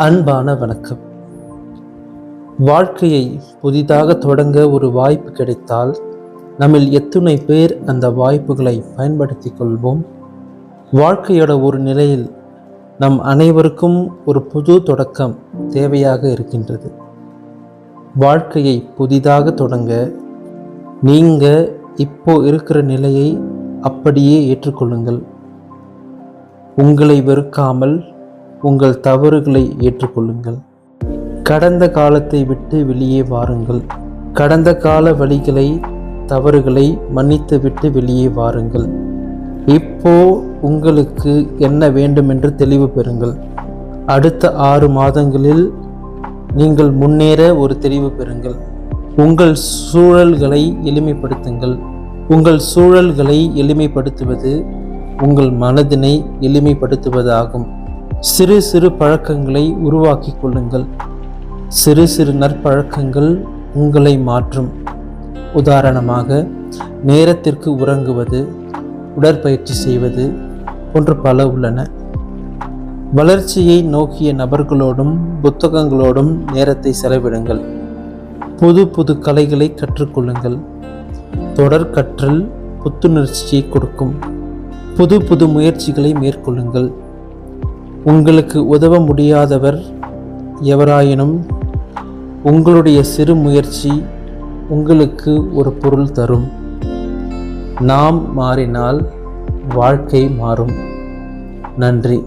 அன்பான வணக்கம். வாழ்க்கையை புதிதாக தொடங்க ஒரு வாய்ப்பு கிடைத்தால் நம்மில் எத்துணை பேர் அந்த வாய்ப்புகளை பயன்படுத்தி கொள்வோம்? வாழ்க்கையோட ஒரு நிலையில் நம் அனைவருக்கும் ஒரு புது தொடக்கம் தேவையாக இருக்கின்றது. வாழ்க்கையை புதிதாக தொடங்க நீங்கள் இப்போ இருக்கிற நிலையை அப்படியே ஏற்றுக்கொள்ளுங்கள். உங்களை வெறுக்காமல் உங்கள் தவறுகளை ஏற்றுக்கொள்ளுங்கள். கடந்த காலத்தை விட்டு வெளியே வாருங்கள். கடந்த கால வழிகளை, தவறுகளை மன்னித்து விட்டு வெளியே வாருங்கள். இப்போ உங்களுக்கு என்ன வேண்டும் என்று தெளிவு பெறுங்கள். அடுத்த 6 மாதங்களில் நீங்கள் முன்னேற ஒரு தெளிவு பெறுங்கள். உங்கள் சூழல்களை எளிமைப்படுத்துங்கள். உங்கள் சூழல்களை எளிமைப்படுத்துவது உங்கள் மனதினை எளிமைப்படுத்துவதாகும். சிறு சிறு பழக்கங்களை உருவாக்கி கொள்ளுங்கள். சிறு சிறு நற்பழக்கங்கள் உங்களை மாற்றும். உதாரணமாக, நேரத்திற்கு உறங்குவது, உடற்பயிற்சி செய்வது போன்ற பல உள்ளன. வளர்ச்சியை நோக்கிய நபர்களோடும் புத்தகங்களோடும் நேரத்தை செலவிடுங்கள். புது புது கலைகளை கற்றுக்கொள்ளுங்கள். தொடர் கற்றல் புத்துணர்ச்சியை கொடுக்கும். புது புது முயற்சிகளை மேற்கொள்ளுங்கள். உங்களுக்கு உதவ முடியாதவர் எவராயினும் உங்களுடைய சிறு முயற்சி உங்களுக்கு ஒரு பொருள் தரும். நாம் மாறினால் வாழ்க்கை மாறும். நன்றி.